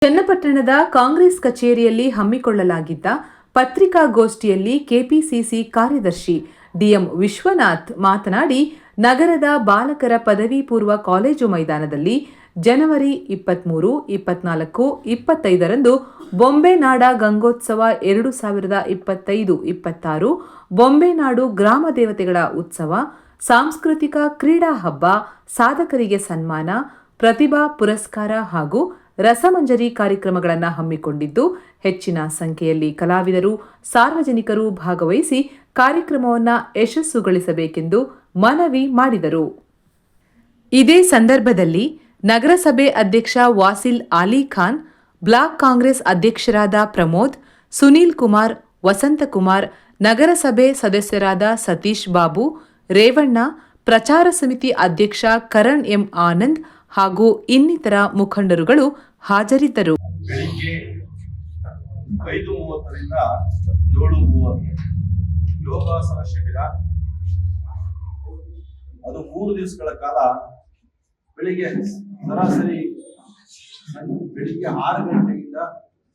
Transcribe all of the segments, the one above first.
ಚನ್ನಪಟ್ಟಣದ ಕಾಂಗ್ರೆಸ್ ಕಚೇರಿಯಲ್ಲಿ ಹಮ್ಮಿಕೊಳ್ಳಲಾಗಿದ್ದ ಪತ್ರಿಕಾಗೋಷ್ಠಿಯಲ್ಲಿ ಕೆಪಿಸಿಸಿ ಕಾರ್ಯದರ್ಶಿ ಡಿಎಂ ವಿಶ್ವನಾಥ್ ಮಾತನಾಡಿ, ನಗರದ ಬಾಲಕರ ಪದವಿ ಪೂರ್ವ ಕಾಲೇಜು ಮೈದಾನದಲ್ಲಿ ಜನವರಿ 23, 24, 25ರಂದು ಬೊಂಬೆನಾಡ ಗಂಗೋತ್ಸವ 2025-26 ಬೊಂಬೆನಾಡು ಗ್ರಾಮ ದೇವತೆಗಳ ಉತ್ಸವ, ಸಾಂಸ್ಕೃತಿಕ ಕ್ರೀಡಾ ಹಬ್ಬ, ಸಾಧಕರಿಗೆ ಸನ್ಮಾನ, ಪ್ರತಿಭಾ ಪುರಸ್ಕಾರ ಹಾಗೂ ರಸಮಂಜರಿ ಕಾರ್ಯಕ್ರಮಗಳನ್ನು ಹಮ್ಮಿಕೊಂಡಿದ್ದು, ಹೆಚ್ಚಿನ ಸಂಖ್ಯೆಯಲ್ಲಿ ಕಲಾವಿದರು, ಸಾರ್ವಜನಿಕರು ಭಾಗವಹಿಸಿ ಕಾರ್ಯಕ್ರಮವನ್ನು ಯಶಸ್ಸುಗೊಳಿಸಬೇಕೆಂದು ಮನವಿ ಮಾಡಿದರು. ಇದೇ ಸಂದರ್ಭದಲ್ಲಿ ನಗರಸಭೆ ಅಧ್ಯಕ್ಷ ವಾಸಿಲ್ ಆಲಿ ಖಾನ್, ಬ್ಲಾಕ್ ಕಾಂಗ್ರೆಸ್ ಅಧ್ಯಕ್ಷರಾದ ಪ್ರಮೋದ್, ಸುನೀಲ್ ಕುಮಾರ್, ವಸಂತಕುಮಾರ್, ನಗರಸಭೆ ಸದಸ್ಯರಾದ ಸತೀಶ್ ಬಾಬು, ರೇವಣ್ಣ, ಪ್ರಚಾರ ಸಮಿತಿ ಅಧ್ಯಕ್ಷ ಕರಣ್ ಎಂ ಆನಂದ್ ಹಾಗೂ ಇನ್ನಿತರ ಮುಖಂಡರುಗಳು ಹಾಜರಿದ್ದರು. ಬೆಳಿಗ್ಗೆ 5:30ರಿಂದ 7:30 ಯೋಗಾಸನ ಶಿಬಿರ. ಅದು 3 ದಿವಸಗಳ ಕಾಲ ಬೆಳಿಗ್ಗೆ ಸರಾಸರಿ ಬೆಳಿಗ್ಗೆ 6 ಗಂಟೆಯಿಂದ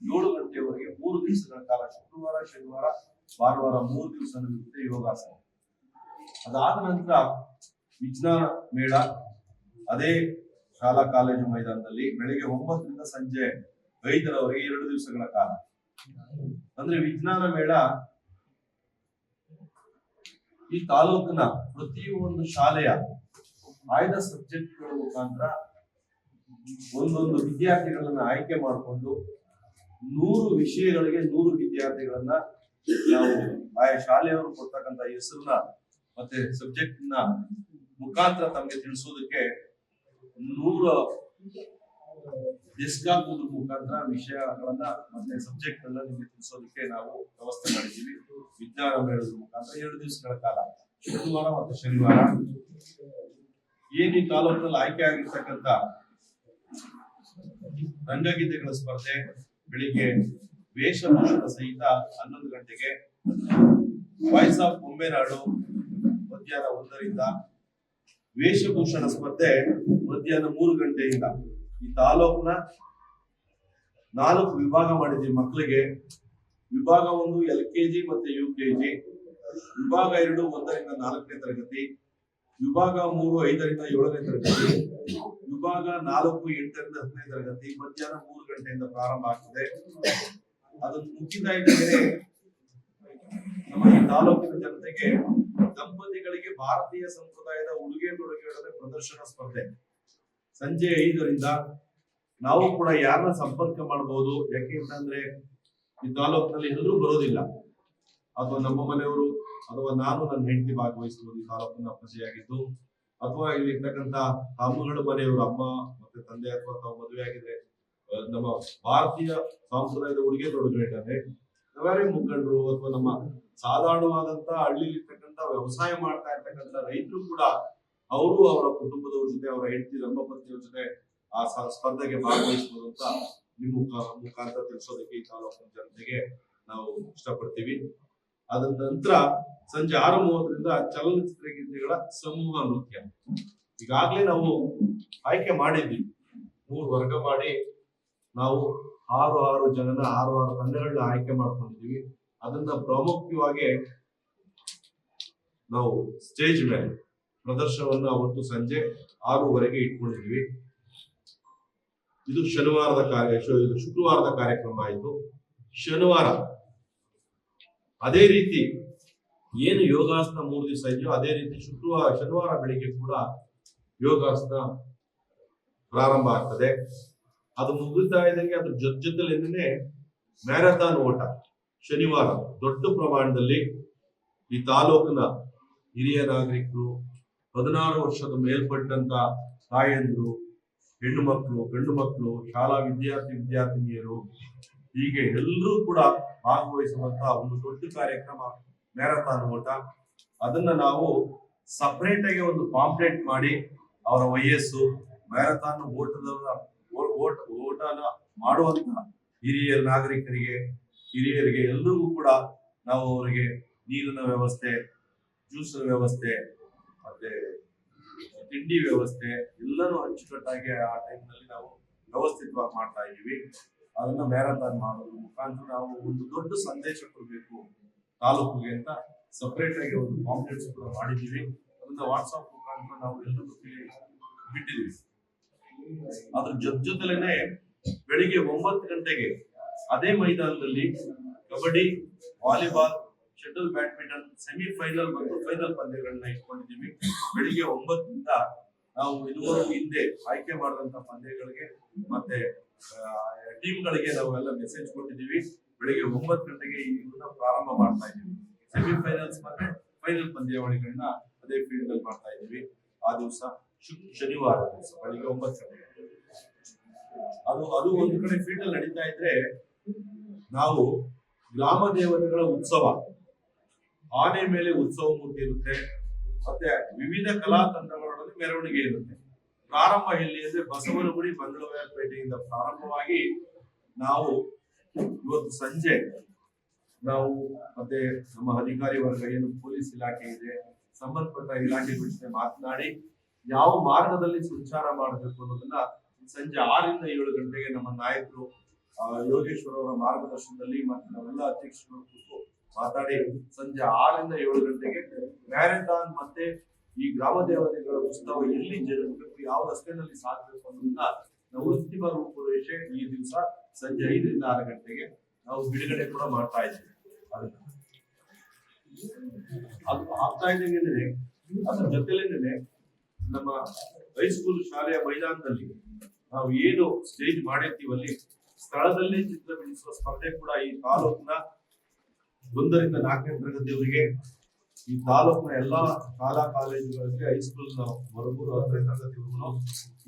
7 ಗಂಟೆವರೆಗೆ 3 ದಿವಸಗಳ ಕಾಲ, ಶುಕ್ರವಾರ, ಶನಿವಾರ, ಭಾನುವಾರ 3 ದಿವಸ ನಡೆಯುತ್ತೆ ಯೋಗಾಸನ. ಅದಾದ ನಂತರ ವಿಜ್ಞಾನ ಮೇಳ ಅದೇ ಶಾಲಾ ಕಾಲೇಜು ಮೈದಾನದಲ್ಲಿ ಬೆಳಿಗ್ಗೆ 9ರಿಂದ ಸಂಜೆ 5ರವರೆಗೆ 2 ದಿವಸಗಳ ಕಾಲ. ಅಂದ್ರೆ ವಿಜ್ಞಾನ ಮೇಳ ಈ ತಾಲೂಕಿನ ಪ್ರತಿಯೊಂದು ಶಾಲೆಯ ಆಯ್ದ ಸಬ್ಜೆಕ್ಟ್ಗಳ ಮುಖಾಂತರ ಒಂದೊಂದು ವಿದ್ಯಾರ್ಥಿಗಳನ್ನ ಆಯ್ಕೆ ಮಾಡಿಕೊಂಡು 100 ವಿಷಯಗಳಿಗೆ 100 ವಿದ್ಯಾರ್ಥಿಗಳನ್ನ ನಾವು ಆಯಾ ಶಾಲೆಯವರು ಕೊಡ್ತಕ್ಕಂಥ ಹೆಸರನ್ನ ಮತ್ತೆ ಸಬ್ಜೆಕ್ಟ್ ನ ಮುಖಾಂತರ ತಮಗೆ ತಿಳಿಸೋದಕ್ಕೆ 100 ಡೆಸ್ಕ್ ಹಾಕುವುದ್ರ ಮುಖಾಂತರ ವಿಷಯಗಳನ್ನ ಮತ್ತೆ ಸಬ್ಜೆಕ್ಟ್ ಗಳನ್ನ ನಿಮಗೆ ತಿಳಿಸೋದಕ್ಕೆ ನಾವು ವ್ಯವಸ್ಥೆ ಮಾಡಿದ್ದೀವಿ. ವಿಜ್ಞಾನ ಮೇಳದ ಮುಖಾಂತರ 2 ದಿವಸಗಳ ಕಾಲ, ಶುಕ್ರವಾರ ಮತ್ತು ಶನಿವಾರ. ಏನು ಈ ತಾಲೂಕಿನಲ್ಲಿ ಆಯ್ಕೆ ಆಗಿರ್ತಕ್ಕಂಥ ರಂಗಗೀತೆಗಳ ಸ್ಪರ್ಧೆ ಬೆಳಿಗ್ಗೆ ವೇಷಭೂಷಣ ಸಹಿತ 11 ಗಂಟೆಗೆ, ವಾಯ್ಸ್ ಆಫ್ ಬೊಂಬೆನಾಡು ಮಧ್ಯಾಹ್ನ 1ರಿಂದ, ವೇಷಭೂಷಣ ಸ್ಪರ್ಧೆ ಮಧ್ಯಾಹ್ನ 3 ಗಂಟೆಯಿಂದ. ಈ ತಾಲೂಕಿನ 4 ವಿಭಾಗ ಮಾಡಿದ್ದೀವಿ ಮಕ್ಕಳಿಗೆ. ವಿಭಾಗ 1 LKG ಮತ್ತೆ UKG, ವಿಭಾಗ 2 1ರಿಂದ 4ನೇ ತರಗತಿ, ವಿಭಾಗ 3 5ರಿಂದ 7ನೇ ತರಗತಿ, ವಿಭಾಗ 4 8ರಿಂದ 10ನೇ ತರಗತಿ. ಮಧ್ಯಾಹ್ನ 3 ಗಂಟೆಯಿಂದ ಪ್ರಾರಂಭ ಆಗ್ತದೆ. ಅದನ್ನು ಮುಗಿದ ಇದ್ದರೆ ನಮ್ಮ ಈ ತಾಲೂಕಿನ ಜನತೆಗೆ, ದಂಪತಿಗಳಿಗೆ ಭಾರತೀಯ ಸಂಪ್ರದಾಯದ ಉಡುಗೆ ತೊಡುಗೆಗಳ ಪ್ರದರ್ಶನ ಸ್ಪರ್ಧೆ ಸಂಜೆ 5ರಿಂದ. ನಾವು ಕೂಡ ಯಾರನ್ನ ಸಂಪರ್ಕ ಮಾಡಬಹುದು, ಯಾಕೆ ಅಂತಂದ್ರೆ ಈ ತಾಲೂಕಿನಲ್ಲಿ ಎಲ್ಲರೂ ಬರೋದಿಲ್ಲ. ಅಥವಾ ನಮ್ಮ ಮನೆಯವರು ಅಥವಾ ನಾನು ನನ್ನ ಹೆಂಡತಿ ಭಾಗವಹಿಸಬಹುದು. ಈ ತಾಲೂಕಿನ ಪ್ರಜೆಯಾಗಿದ್ದು, ಅಥವಾ ಇಲ್ಲಿ ಇರ್ತಕ್ಕಂಥ ತಮ್ಮಗಳ ಮನೆಯವರು, ಅಮ್ಮ ಮತ್ತೆ ತಂದೆ ಅಥವಾ ತಾವು ಮದುವೆ ಆಗಿದ್ರೆ ನಮ್ಮ ಭಾರತೀಯ ಸಂಪ್ರದಾಯದ ಉಡುಗೆ ತೊಡುಗೆಗಳಂದ್ರೆ ನಾವ್ಯಾರೇ ಮುಖಂಡರು ಅಥವಾ ನಮ್ಮ ಸಾಧಾರಣವಾದಂತ ಹಳ್ಳಿಲಿರ್ತಕ್ಕಂಥ ವ್ಯವಸಾಯ ಮಾಡ್ತಾ ಇರ್ತಕ್ಕಂಥ ರೈತರು ಕೂಡ ಅವರು ಅವರ ಕುಟುಂಬದವ್ರ ಜೊತೆ, ಅವರ ಹೆಂಡತಿ ದಂಪತಿಯವ್ರ ಜೊತೆ ಆ ಸ್ಪರ್ಧೆಗೆ ಭಾಗವಹಿಸಬಹುದು ಅಂತ ನಿಮ್ಮ ಮುಖಾಂತರ ತಿಳಿಸೋದಕ್ಕೆ ಈ ತಾಲೂಕಿನ ಜನತೆಗೆ ನಾವು ಇಷ್ಟಪಡ್ತೀವಿ. ಅದ ನಂತರ ಸಂಜೆ 6:30ರಿಂದ ಚಲನಚಿತ್ರ ಗೀತೆಗಳ ಸಮೂಹ ನೃತ್ಯ. ಈಗಾಗಲೇ ನಾವು ಆಯ್ಕೆ ಮಾಡಿದ್ವಿ, 3 ವರ್ಗ ಮಾಡಿ ನಾವು 6 ಜನನ 6 ತಂಡಗಳನ್ನ ಆಯ್ಕೆ ಮಾಡ್ಕೊಂಡಿದೀವಿ. ಅದನ್ನ ಪ್ರಾಮುಖ್ಯವಾಗಿ ನಾವು ಸ್ಟೇಜ್ ಮೇಲೆ ಪ್ರದರ್ಶನವನ್ನು ಅವತ್ತು ಸಂಜೆ 6:30ಗೆ ಇಟ್ಕೊಂಡಿದೀವಿ. ಇದು ಶನಿವಾರದ ಇದು ಶುಕ್ರವಾರದ ಕಾರ್ಯಕ್ರಮ ಆಯಿತು. ಶನಿವಾರ ಅದೇ ರೀತಿ ಏನು ಯೋಗಾಸನ 3 ದಿವಸ ಇದೆಯೋ ಅದೇ ರೀತಿ ಶನಿವಾರ ಬೆಳಿಗ್ಗೆ ಕೂಡ ಯೋಗಾಸನ ಪ್ರಾರಂಭ ಆಗ್ತದೆ. ಅದು ಮುಗಿತಾ ಇದ್ದಂಗೆ ಅದ್ರ ಜೊತೆಲೇನೆ ಮ್ಯಾರಥಾನ್ ಓಟ ಶನಿವಾರ ದೊಡ್ಡ ಪ್ರಮಾಣದಲ್ಲಿ ಈ ತಾಲೂಕಿನ ಹಿರಿಯ ನಾಗರಿಕರು, 16 ವರ್ಷದ ಮೇಲ್ಪಟ್ಟಂತ ತಾಯಂದ್ರು, ಹೆಣ್ಣು ಮಕ್ಕಳು, ಗಂಡು ಮಕ್ಕಳು, ಶಾಲಾ ವಿದ್ಯಾರ್ಥಿನಿಯರು, ಹೀಗೆ ಎಲ್ಲರೂ ಕೂಡ ಭಾಗವಹಿಸುವಂತಹ ಒಂದು ದೊಡ್ಡ ಕಾರ್ಯಕ್ರಮ ಮ್ಯಾರಥಾನ್ ಓಟ. ಅದನ್ನ ನಾವು ಸಪರೇಟ್ ಆಗಿ ಒಂದು ಪಾಂಪ್ಲೆಟ್ ಮಾಡಿ ಅವರ ವಯಸ್ಸು, ಮ್ಯಾರಥಾನ್ ಓಟನ ಮಾಡುವಂತಹ ಹಿರಿಯ ನಾಗರಿಕರಿಗೆ, ಹಿರಿಯರಿಗೆ ಎಲ್ಲರಿಗೂ ಕೂಡ ನಾವು ಅವರಿಗೆ ನೀರಿನ ವ್ಯವಸ್ಥೆ, ಜ್ಯೂಸಿನ ವ್ಯವಸ್ಥೆ ಮತ್ತೆ ತಿಂಡಿ ವ್ಯವಸ್ಥೆ ಎಲ್ಲನೂ ಅಚ್ಚುಕಟ್ಟಾಗಿ ಆ ಟೈಮ್ನಲ್ಲಿ ನಾವು ವ್ಯವಸ್ಥಿತವಾಗಿ ಮಾಡ್ತಾ ಇದ್ದೀವಿ. ಅದನ್ನ ಮ್ಯಾರಥಾನ್ ಮಾಡೋದ್ರ ಮುಖಾಂತರ ನಾವು ಒಂದು ದೊಡ್ಡ ಸಂದೇಶ ಕೊಡಬೇಕು ತಾಲೂಕಿಗೆ ಅಂತ ಸಪರೇಟ್ ಆಗಿ ಒಂದು ಕಾಂಪ್ಲೆಕ್ಸ್ ಕೂಡ ಮಾಡಿದ್ದೀವಿ. ಅದನ್ನ ವಾಟ್ಸ್ಆಪ್ ಮುಖಾಂತರ ನಾವು ಎಲ್ಲರಿಗೂ ಬಿಟ್ಟಿದ್ದೀವಿ. ಅದ್ರ ಜೊತೆಲೇನೆ ಬೆಳಿಗ್ಗೆ 9 ಗಂಟೆಗೆ ಅದೇ ಮೈದಾನದಲ್ಲಿ kabaddi, volleyball, shuttle badminton semifinal ಮತ್ತು ಫೈನಲ್ ಪಂದ್ಯಗಳನ್ನ ಇಟ್ಕೊಂಡಿದ್ದೀವಿ. ಬೆಳಿಗ್ಗೆ 9ರಿಂದ ನಾವು ಇದುವರೆಗೂ ಹಿಂದೆ ಆಯ್ಕೆ ಮಾಡಿದಂತ ಪಂದ್ಯಗಳಿಗೆ ಮತ್ತೆ ಟೀಮ್ಗಳಿಗೆ ನಾವೆಲ್ಲ ಮೆಸೇಜ್ ಕೊಟ್ಟಿದ್ದೀವಿ. ಬೆಳಿಗ್ಗೆ 9 ಗಂಟೆಗೆ ಇದನ್ನ ಪ್ರಾರಂಭ ಮಾಡ್ತಾ ಇದ್ದೀವಿ. ಸೆಮಿಫೈನಲ್ಸ್ ಮತ್ತೆ ಫೈನಲ್ ಪಂದ್ಯಾವಳಿಗಳನ್ನ ಅದೇ ಫೀಲ್ಡ್ ಅಲ್ಲಿ ಮಾಡ್ತಾ ಇದ್ದೀವಿ. ಆ ದಿವಸ ಶನಿವಾರ ದಿವಸ ಬೆಳಿಗ್ಗೆ 9 ಗಂಟೆಗೆ ಅದು ಒಂದು ಕಡೆ ಫೀಲ್ಡ್ ಅಲ್ಲಿ ನಡೀತಾ ಇದ್ರೆ, ನಾವು ಗ್ರಾಮ ದೇವತೆಗಳ ಉತ್ಸವ, ಆನೆ ಮೇಲೆ ಉತ್ಸವ ಮೂರ್ತಿ ಇರುತ್ತೆ, ಮತ್ತೆ ವಿವಿಧ ಕಲಾ ತಂಡಗಳೊಡನೆ ಮೆರವಣಿಗೆ ಇರುತ್ತೆ. ಪ್ರಾರಂಭ ಎಲ್ಲಿ ಅಂದ್ರೆ ಬಸವನಗುಡಿ ಮಂಗಳವಾರಪೇಟೆಯಿಂದ ಪ್ರಾರಂಭವಾಗಿ ನಾವು ಇವತ್ತು ಸಂಜೆ ನಾವು ಮತ್ತೆ ನಮ್ಮ ಅಧಿಕಾರಿ ವರ್ಗ ಏನು ಪೊಲೀಸ್ ಇಲಾಖೆ ಇದೆ, ಸಂಬಂಧಪಟ್ಟ ಇಲಾಖೆಗಳ ಜೊತೆ ಮಾತನಾಡಿ ಯಾವ ಮಾರ್ಗದಲ್ಲಿ ಸಂಚಾರ ಮಾಡಬೇಕು ಅನ್ನೋದನ್ನ ಸಂಜೆ 6ರಿಂದ 7 ಗಂಟೆಗೆ ನಮ್ಮ ನಾಯಕರು ಯೋಗೇಶ್ವರ ಅವರ ಮಾರ್ಗದರ್ಶನದಲ್ಲಿ ಮತ್ತೆ ನಾವೆಲ್ಲ ಅಧ್ಯಕ್ಷರು ಕೂತು ಮಾತಾಡಿ ಸಂಜೆ 6ರಿಂದ 7 ಗಂಟೆಗೆ ಮ್ಯಾರಥಾನ್ ಮತ್ತೆ ಈ ಗ್ರಾಮ ದೇವತೆಗಳ ಉತ್ಸವ ಎಲ್ಲಿ ಜರುಗಬೇಕು, ಯಾವ ರಸ್ತೆಯಲ್ಲಿ ಸಾಗಬೇಕು ಅನ್ನೋದನ್ನ ನಾವು ಅಂತಿಮ ರೂಪುರೇಷೆ ಈ ದಿವಸ ಸಂಜೆ 5ರಿಂದ 6 ಗಂಟೆಗೆ ನಾವು ಬಿಡುಗಡೆ ಕೂಡ ಮಾಡ್ತಾ ಇದ್ದೀವಿ. ಅದು ಆಗ್ತಾ ಇದ್ದಂಗೆ ಅದ್ರ ಜೊತೆಲೇನೆ ನಮ್ಮ ಹೈಸ್ಕೂಲ್ ಶಾಲೆಯ ಮೈದಾನದಲ್ಲಿ ನಾವು ಏನು ಸ್ಟೇಜ್ ಮಾಡಿರ್ತೀವಲ್ಲಿ ಸ್ಥಳದಲ್ಲಿ ಚಿತ್ರ ಬಿಡಿಸುವ ಸ್ಪರ್ಧೆ ಕೂಡ ಈ ತಾಲೂಕಿನ 1ರಿಂದ 4ನೇ ತರಗತಿಯವರಿಗೆ, ಈ ತಾಲೂಕಿನ ಎಲ್ಲಾ ಶಾಲಾ ಕಾಲೇಜುಗಳಲ್ಲಿ ಹೈಸ್ಕೂಲ್ ವರೆಗೂ 10ನೇ ತರಗತಿವರೆಗೂ,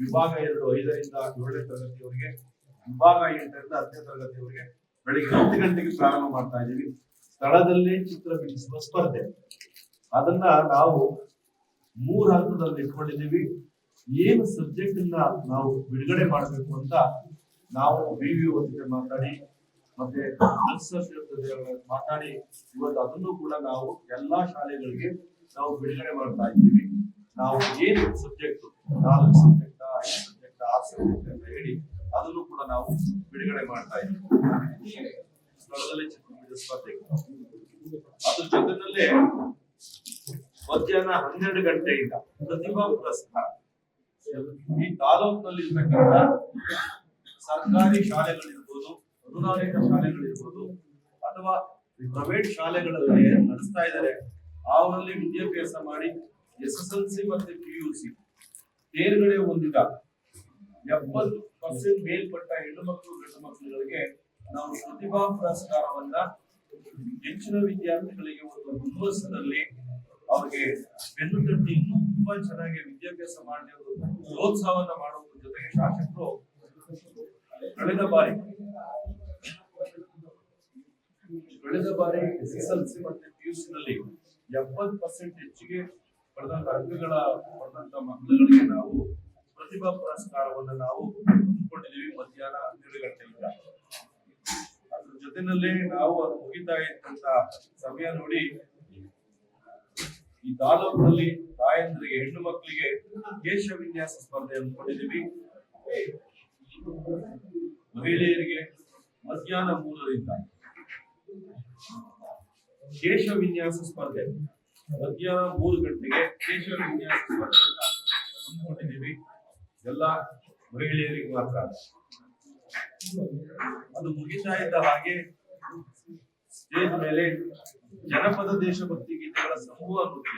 ವಿಭಾಗ 2 5ರಿಂದ 7ನೇ ತರಗತಿಯವರಿಗೆ, ವಿಭಾಗ 8ರಿಂದ 10ನೇ ತರಗತಿಯವರಿಗೆ ಬೆಳಿಗ್ಗೆ 10 ಗಂಟೆಗೆ ಪ್ರಾರಂಭ ಮಾಡ್ತಾ ಇದ್ದೀವಿ. ಸ್ಥಳದಲ್ಲೇ ಚಿತ್ರ ಬಿಡಿಸುವ ಸ್ಪರ್ಧೆ ಅದನ್ನ ನಾವು 3 ಹಂತದಲ್ಲಿ ಇಟ್ಕೊಂಡಿದ್ದೀವಿ. ಏನು ಸಬ್ಜೆಕ್ಟ್ ಅನ್ನ ನಾವು ಬಿಡುಗಡೆ ಮಾಡಬೇಕು ಅಂತ ನಾವು ವಿವಿಒ ಜೊತೆ ಮಾತಾಡಿ ಮತ್ತೆ ಮಾತಾಡಿ ಇವತ್ತು ಅದನ್ನು ಕೂಡ ನಾವು ಎಲ್ಲಾ ಶಾಲೆಗಳಿಗೆ ನಾವು ಬಿಡುಗಡೆ ಮಾಡ್ತಾ ಇದ್ದೀವಿ. ನಾವು ಏನು ಸಬ್ಜೆಕ್ಟ್ 4 ಸಬ್ಜೆಕ್ಟ್ 5 ಸಬ್ಜೆಕ್ಟ್ 6 ಸಬ್ಜೆಕ್ಟ್ ಅಂತ ಹೇಳಿ ಅದನ್ನು ಕೂಡ ನಾವು ಬಿಡುಗಡೆ ಮಾಡ್ತಾ ಇದ್ದೀವಿ. ಸ್ಥಳದಲ್ಲಿ ಚಿತ್ರ ಸ್ಪರ್ಧೆ ಅದ್ರ ಜೊತೆನಲ್ಲೇ ಮಧ್ಯಾಹ್ನ 12 ಗಂಟೆಯಿಂದ ಪ್ರತಿಭಾ ಪುರಸ್ಕಾರ ಈ ತಾಲೂಕಿನಲ್ಲಿ ಇರ್ತಕ್ಕಂಥ ಸರ್ಕಾರಿ ಶಾಲೆಗಳಿರ್ಬೋದು, ಅನುದಾನಿತ ಶಾಲೆಗಳಿರ್ಬೋದು ಅಥವಾ ಪ್ರೈವೇಟ್ ಶಾಲೆಗಳಲ್ಲಿ ನಡೆಸ್ತಾ ಇದ್ದಾರೆ, ಅವರಲ್ಲಿ ವಿದ್ಯಾಭ್ಯಾಸ ಮಾಡಿ SSLC ಮತ್ತೆ PUC ತೇರ್ಗಡೆ ಹೊಂದಿದ 70% ಮೇಲ್ಪಟ್ಟ ಹೆಣ್ಣು ಮಕ್ಕಳು ಗಂಡು ಮಕ್ಕಳುಗಳಿಗೆ ನಾವು ಪ್ರತಿಭಾ ಪುರಸ್ಕಾರವನ್ನ ಹೆಚ್ಚಿನ ವಿದ್ಯಾರ್ಥಿಗಳಿಗೆ ಒಂದು ಹುಮ್ಮಸ್ಸಿನಲ್ಲಿ ಅವ್ರಿಗೆ ಬೆನ್ನು ತಟ್ಟಿ ಇನ್ನೂ ತುಂಬಾ ಚೆನ್ನಾಗಿ ವಿದ್ಯಾಭ್ಯಾಸ ಮಾಡಿ ಪ್ರೋತ್ಸಾಹವನ್ನ ಮಾಡುವುದ್ರ ಜೊತೆಗೆ ಶಾಸಕರು ಕಳೆದ ಬಾರಿ SSLC ಮತ್ತೆ PUC ನಲ್ಲಿ 70% ಹೆಚ್ಚಿಗೆ ಪಡೆದಂತ ಅಂಕಗಳ ಪಡೆದಂತ ಮಕ್ಕಳುಗಳಿಗೆ ನಾವು ಪ್ರತಿಭಾ ಪುರಸ್ಕಾರವನ್ನು ನಾವು ಹಮ್ಮಿಕೊಂಡಿದ್ದೀವಿ ಮಧ್ಯಾಹ್ನ 12 ಗಂಟೆಯಿಂದ. ಅದ್ರ ಜೊತೆನಲ್ಲೇ ನಾವು ಅದು ಮುಗಿತಾ ಇದ್ದಂತ ಸಮಯ ನೋಡಿ ಈ ತಾಲೂಕಿನಲ್ಲಿ ತಾಯಂದ್ರಿಗೆ ಹೆಣ್ಣು ಮಕ್ಕಳಿಗೆ ಕೇಶ ವಿನ್ಯಾಸ ಸ್ಪರ್ಧೆ ಹಮ್ಮಿಕೊಂಡಿದ್ದೀವಿ. ಮಹಿಳೆಯರಿಗೆ ಮಧ್ಯಾಹ್ನ 3ರಿಂದ ಕೇಶ ವಿನ್ಯಾಸ ಸ್ಪರ್ಧೆ ಮಧ್ಯಾಹ್ನ 3 ಗಂಟೆಗೆ ಕೇಶ ವಿನ್ಯಾಸ ಸ್ಪರ್ಧೆಯನ್ನ ಹಮ್ಮಿಕೊಂಡಿದ್ದೀವಿ. ಎಲ್ಲ ಮಹಿಳೆಯರಿಗೆ ಮಾತ್ರ. ಅದು ಮುಗಿತಾ ಇದ್ದ ಹಾಗೆ ಸ್ಟೇಜ್ ಮೇಲೆ ಜನಪದ ದೇಶಭಕ್ತಿ ಗೀತೆಗಳ ಸಮೂಹ ನೃತ್ಯ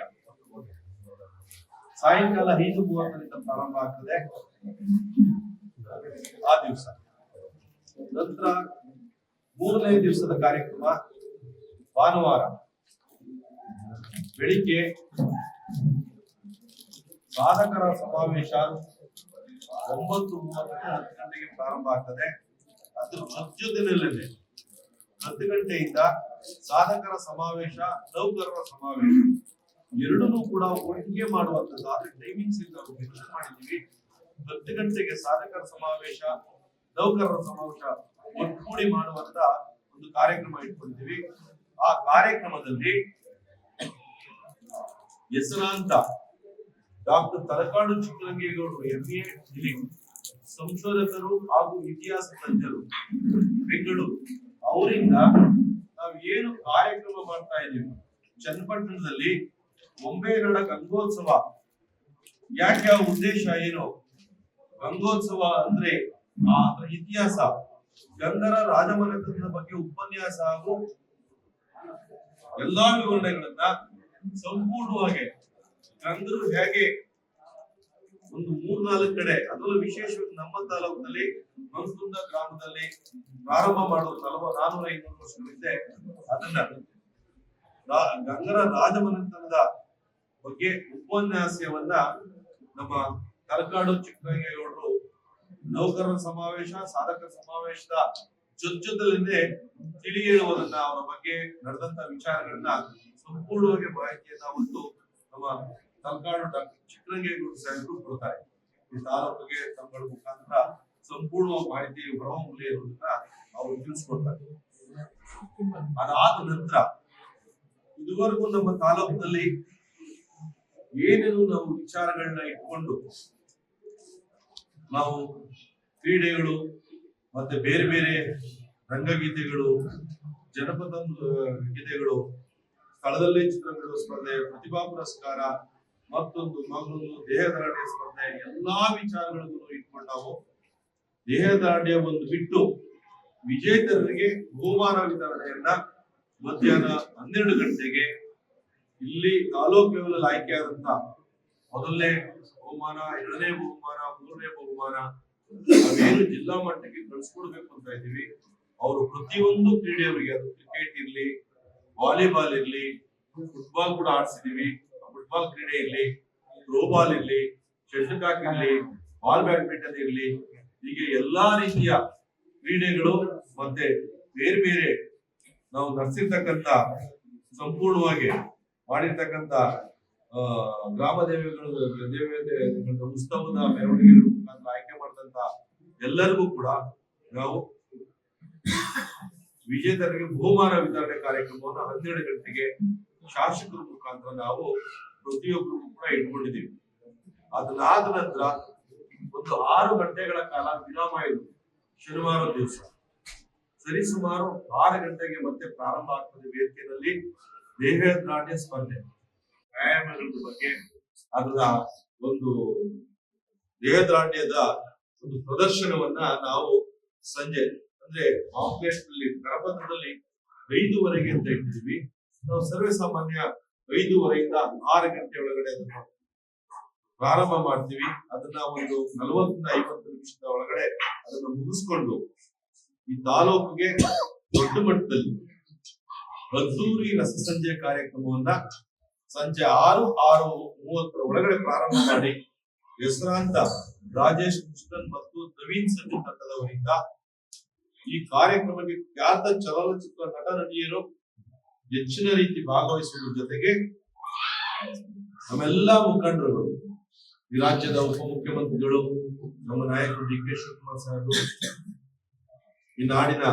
ಸಾಯಂಕಾಲ 5:30ರಿಂದ ಪ್ರಾರಂಭ ಆಗ್ತದೆ ಆ ದಿವಸ. ನಂತರ 3ನೇ ದಿವಸದ ಕಾರ್ಯಕ್ರಮ ಭಾನುವಾರ ಬೆಳಿಗ್ಗೆ ಸಾಧಕರ ಸಮಾವೇಶ 9:30 ಗಂಟೆಗೆ ಪ್ರಾರಂಭ ಆಗ್ತದೆ. ಅದ್ರ ಜೊತೆನಲ್ಲೇ 10 ಗಂಟೆಯಿಂದ ಸಾಧಕರ ಸಮಾವೇಶ, ನೌಕರರ ಸಮಾವೇಶ ಎರಡನ್ನೂ ಕೂಡ ಒಟ್ಟಿಗೆ ಮಾಡುವಂತದ್ದು. ಆದ್ರೆ ಟೈಮಿಂಗ್ಸ್ ಇಂದ ಮೆನ್ಷನ್ ಮಾಡಿದ್ದೀವಿ. 10 ಗಂಟೆಗೆ ಸಾಧಕರ ಸಮಾವೇಶ, ನೌಕರರ ಸಮಾವೇಶ ಒಟ್ಟುಗೂಡಿ ಮಾಡುವಂತ ಒಂದು ಕಾರ್ಯಕ್ರಮ ಇಟ್ಕೊಂಡಿದ್ದೀವಿ. ಆ ಕಾರ್ಯಕ್ರಮದಲ್ಲಿ ಹೆಸರಾಂತ ಡಾಕ್ಟರ್ ತಲಕಾಡು ಚಿಕ್ಕರಂಗೇಗೌಡರು MA ಸಂಶೋಧಕರು ಹಾಗೂ ಇತಿಹಾಸ ತಜ್ಞರು ತಿಂಗಳು ಅವರಿಂದ ನಾವು ಏನು ಕಾರ್ಯಕ್ರಮ ಮಾಡ್ತಾ ಇದೀವಿ. ಚನ್ನಪಟ್ಟಣದಲ್ಲಿ ಬೊಂಬೆನಾಡ ಗಂಗೋತ್ಸವ ಯಾಕೆ, ಆ ಉದ್ದೇಶ ಏನು? ಗಂಗೋತ್ಸವ ಅಂದ್ರೆ ಆ ಇತಿಹಾಸ, ಗಂಗರ ರಾಜಮನೆತನದ ಬಗ್ಗೆ ಉಪನ್ಯಾಸ ಹಾಗೂ ಎಲ್ಲಾ ವಿವರಣೆಗಳನ್ನ ಸಂಪೂರ್ಣವಾಗಿ ಗಂಗರು ಹೇಗೆ ಒಂದು 3-4 ಕಡೆ, ಅದರಲ್ಲೂ ವಿಶೇಷವಾಗಿ ನಮ್ಮ ತಾಲೂಕಿನಲ್ಲಿ ಮಂಕುಂದ ಗ್ರಾಮದಲ್ಲಿ ಪ್ರಾರಂಭ ಮಾಡೋದು 400-500 ವರ್ಷಗಳ ಹಿಂದೆ. ಅದನ್ನ ಗಂಗರ ರಾಜಮನೆತನದ ಬಗ್ಗೆ ಉಪನ್ಯಾಸವನ್ನ ನಮ್ಮ ತಲಕಾಡು ಚಿಕ್ಕರಂಗೇಗೌಡರು ನೌಕರರ ಸಮಾವೇಶ, ಸಾಧಕರ ಸಮಾವೇಶದ ಜೊತೆಯಲ್ಲೇ ತಿಳಿ ಹೇಳುವುದನ್ನ, ಅವರ ಬಗ್ಗೆ ನಡೆದಂತ ವಿಚಾರಗಳನ್ನ ಸಂಪೂರ್ಣವಾಗಿ ಮಾಹಿತಿಯನ್ನ ಹೊತ್ತು ನಮ್ಮ ತಲಕಾಡು ಡಾಕ್ಟರ್ ಚಿಕ್ಕರಂಗೇಗೌಡ ಸಾಹೇಬರು ಕೊಡ್ತಾರೆ. ಈ ತಾಲೂಕಿಗೆ ತಮ್ಮಗಳ ಮುಖಾಂತರ ಸಂಪೂರ್ಣವಾಗಿ ಮಾಹಿತಿ ಹೊರಹೊಮ್ಮಲಿ ಇರುವುದನ್ನ ಅವರು ತಿಳಿಸ್ಕೊಡ್ತಾರೆ. ಅದಾದ ನಂತರ ಇದುವರೆಗೂ ನಮ್ಮ ತಾಲೂಕಿನಲ್ಲಿ ಏನೇನು ನಾವು ವಿಚಾರಗಳನ್ನ ಇಟ್ಕೊಂಡು ನಾವು ಕ್ರೀಡೆಗಳು ಮತ್ತೆ ಬೇರೆ ಬೇರೆ ರಂಗಗೀತೆಗಳು, ಜನಪದ ಗೀತೆಗಳು, ಸ್ಥಳದಲ್ಲೇ ಚಿತ್ರಗಳು ಸ್ಪರ್ಧೆ, ಪ್ರತಿಭಾ ಪುರಸ್ಕಾರ, ಮತ್ತೊಂದು ದೇಹದಾರ್ಢ್ಯ ಸ್ಪರ್ಧೆ, ಎಲ್ಲಾ ವಿಚಾರಗಳಿಗೂ ಇಟ್ಕೊಂಡು ನಾವು ದೇಹದಾರ್ಢ್ಯ ಒಂದು ಬಿಟ್ಟು ವಿಜೇತರಿಗೆ ಬಹುಮಾನ ವಿತರಣೆಯನ್ನ ಮಧ್ಯಾಹ್ನ 12 ಗಂಟೆಗೆ ಇಲ್ಲಿ ತಾಲೂಕು ಲೆವೆಲ್ ಆಯ್ಕೆಯಾದಂತ ಮೊದಲನೇ ಬಹುಮಾನ, 2ನೇ ಬಹುಮಾನ, 3ನೇ ಬಹುಮಾನ ನಾವೇನು ಜಿಲ್ಲಾ ಮಟ್ಟಕ್ಕೆ ಕಳಿಸ್ಕೊಡ್ಬೇಕು ಅಂತ ಇದ್ದೀವಿ. ಅವರು ಪ್ರತಿಯೊಂದು ಕ್ರೀಡೆಯವರಿಗೆ, ಅದು ಕ್ರಿಕೆಟ್ ಇರ್ಲಿ, ವಾಲಿಬಾಲ್ ಇರ್ಲಿ, ಫುಟ್ಬಾಲ್ ಕೂಡ ಆಡ್ಸಿದೀವಿ, ಫುಟ್ಬಾಲ್ ಕ್ರೀಡೆ ಇರ್ಲಿ, ಥ್ರೋಬಾಲ್ ಇರ್ಲಿ, ಶಟಲ್ ಕಾಕ್ ಇರ್ಲಿ, ಬಾಲ್ ಬ್ಯಾಡ್ಮಿಂಟನ್ ಇರ್ಲಿ, ಹೀಗೆ ಎಲ್ಲಾ ರೀತಿಯ ಕ್ರೀಡೆಗಳು ಮತ್ತೆ ಬೇರೆ ಬೇರೆ ನಾವು ನಡೆಸಿರ್ತಕ್ಕಂಥ ಸಂಪೂರ್ಣವಾಗಿ ಮಾಡಿರ್ತಕ್ಕಂಥ ಗ್ರಾಮ ದೇವತೆಗಳ ಉತ್ಸವದ ಮೆರವಣಿಗೆ ಮುಖಾಂತರ ಆಯ್ಕೆ ಮಾಡಿದಂತ ಎಲ್ಲರಿಗೂ ಕೂಡ ನಾವು ವಿಜೇತರಿಗೆ ಬಹುಮಾನ ವಿತರಣೆ ಕಾರ್ಯಕ್ರಮವನ್ನು 12 ಗಂಟೆಗೆ ಶಾಸಕರ ಮುಖಾಂತರ ನಾವು ಪ್ರತಿಯೊಬ್ಬರಿಗೂ ಕೂಡ ಇಟ್ಕೊಂಡಿದ್ದೀವಿ. ಅದನ್ನಾದ ನಂತರ ಒಂದು 6 ಗಂಟೆಗಳ ಕಾಲ ವಿರಾಮ ಇದು ಶನಿವಾರ ದಿವಸ ಸರಿಸುಮಾರು 6 ಗಂಟೆಗೆ ಮತ್ತೆ ಪ್ರಾರಂಭ ಆಗ್ತದೆ. ವೇದಿಕೆಯಲ್ಲಿ ದೇಹದಾರ್ಢ್ಯ ಸ್ಪರ್ಧೆ, ವ್ಯಾಯಾಮಗಳ ಬಗ್ಗೆ, ಅದರ ಒಂದು ದೇಹದಾರ್ಢ್ಯದ ಒಂದು ಪ್ರದರ್ಶನವನ್ನ ನಾವು ಸಂಜೆ ಅಂದ್ರೆ ಕಾಂಪ್ಲೆಕ್ಸ್ ನಲ್ಲಿ ಕರಪತ್ರದಲ್ಲಿ 5:30 ಅಂತ ಇಟ್ಟಿದ್ವಿ. ನಾವು ಸರ್ವೇ ಸಾಮಾನ್ಯ 5:30 6 ಗಂಟೆ ಒಳಗಡೆ ಅದನ್ನು ಪ್ರಾರಂಭ ಮಾಡ್ತೀವಿ. ಅದನ್ನ ಒಂದು 40-50 ನಿಮಿಷದ ಒಳಗಡೆ ಅದನ್ನ ಮುಗಿಸ್ಕೊಂಡು ಈ ತಾಲೂಕಿಗೆ ದೊಡ್ಡ ಮಟ್ಟದಲ್ಲಿ ಅದ್ದೂರಿ ರಸಸಂಜೆ ಕಾರ್ಯಕ್ರಮವನ್ನ ಸಂಜೆ 6:30 ಒಳಗಡೆ ಪ್ರಾರಂಭ ಮಾಡಿ ಹೆಸರಾಂತ ರಾಜೇಶ್ ಕೃಷ್ಣನ್ ಮತ್ತು ನವೀನ್ ಸಂಜು ತಂಡದವರಿಂದ ಈ ಕಾರ್ಯಕ್ರಮಕ್ಕೆ ಖ್ಯಾತ ಚಲನಚಿತ್ರ ನಟ ನಟಿಯರು ಹೆಚ್ಚಿನ ರೀತಿ ಭಾಗವಹಿಸುವ ಜೊತೆಗೆ ನಮ್ಮೆಲ್ಲಾ ಮುಖಂಡರುಗಳು, ಈ ರಾಜ್ಯದ ಉಪಮುಖ್ಯಮಂತ್ರಿಗಳು, ನಮ್ಮ ನಾಯಕರು ಡಿ ಕೆ ಶಿವಕುಮಾರ್ ಸಾಹೇಬರು, ಈ ನಾಡಿನ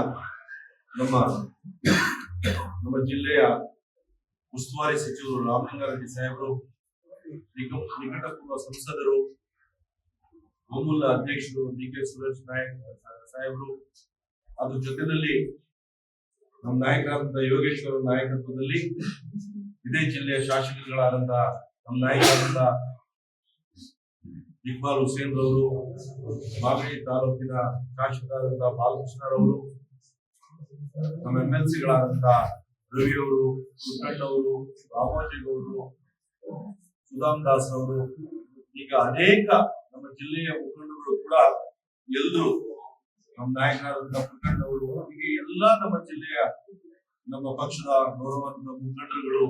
ನಮ್ಮ ಜಿಲ್ಲೆಯ ಉಸ್ತುವಾರಿ ಸಚಿವರು ರಾಮಲಿಂಗಾರೆಡ್ಡಿ ಸಾಹೇಬರು, ನಿಕಟಪೂರ್ವ ಸಂಸದರು, ಅಮೂಲ್ಯ ಅಧ್ಯಕ್ಷರು ಡಿ ಕೆ ಸುರೇಶ್ ನಾಯಕ್ ಸಾಹೇಬರು, ಅದ್ರ ಜೊತೆಯಲ್ಲಿ ನಮ್ಮ ನಾಯಕರಾದಂತಹ ಯೋಗೇಶ್ವರ ನಾಯಕತ್ವದಲ್ಲಿ ಇದೇ ಜಿಲ್ಲೆಯ ಶಾಸಕರುಗಳಾದಂತ ನಮ್ಮ ನಾಯಕರಾದಂತ ಇಕ್ಬಾಲ್ ಹುಸೇನ್ ರವರು, ಮಾಗಡಿ ತಾಲೂಕಿನ ಶಾಸಕರಾದಂತಹ ಬಾಲಕೃಷ್ಣರವರು, ನಮ್ಮ MLC ಗಳಾದಂತ ರವಿ ಅವರು, ಪುಟ್ಟಣ್ಣವರು, ರಾಮೋಜಿಗೌಡರು, ಸುಧಾಮ್ ದಾಸ್ ಅವರು, ಈಗ ಅನೇಕ ನಮ್ಮ ಜಿಲ್ಲೆಯ ಮುಖಂಡರುಗಳು ಕೂಡ ಎಲ್ಲರೂ, ನಮ್ಮ ನಾಯಕರಾದಂತಹ ಪುಟ್ಟಣ್ಣವರು, ಹೀಗೆ ಎಲ್ಲಾ ನಮ್ಮ ಜಿಲ್ಲೆಯ ನಮ್ಮ ಪಕ್ಷದ ಗೌರವಾನ್ವಿತ ಮುಖಂಡರುಗಳು,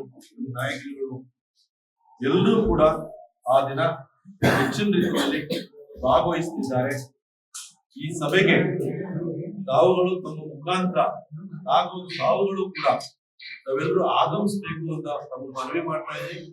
ನಾಯಕರುಗಳು ಎಲ್ಲರೂ ಕೂಡ ಆ ದಿನ ಹೆಚ್ಚಿನ ರೀತಿಯಲ್ಲಿ ಭಾಗವಹಿಸುತ್ತಿದ್ದಾರೆ. ಈ ಸಭೆಗೆ ತಾವುಗಳು ತಮ್ಮ ಮುಖಾಂತರ ತಾವುಗಳು ಕೂಡ ತಾವೆಲ್ಲರೂ ಆಗಮಿಸಬೇಕು ಅಂತ ತಮ್ಮ ಮನವಿ ಮಾಡ್ತಾ ಇದ್ದೀವಿ.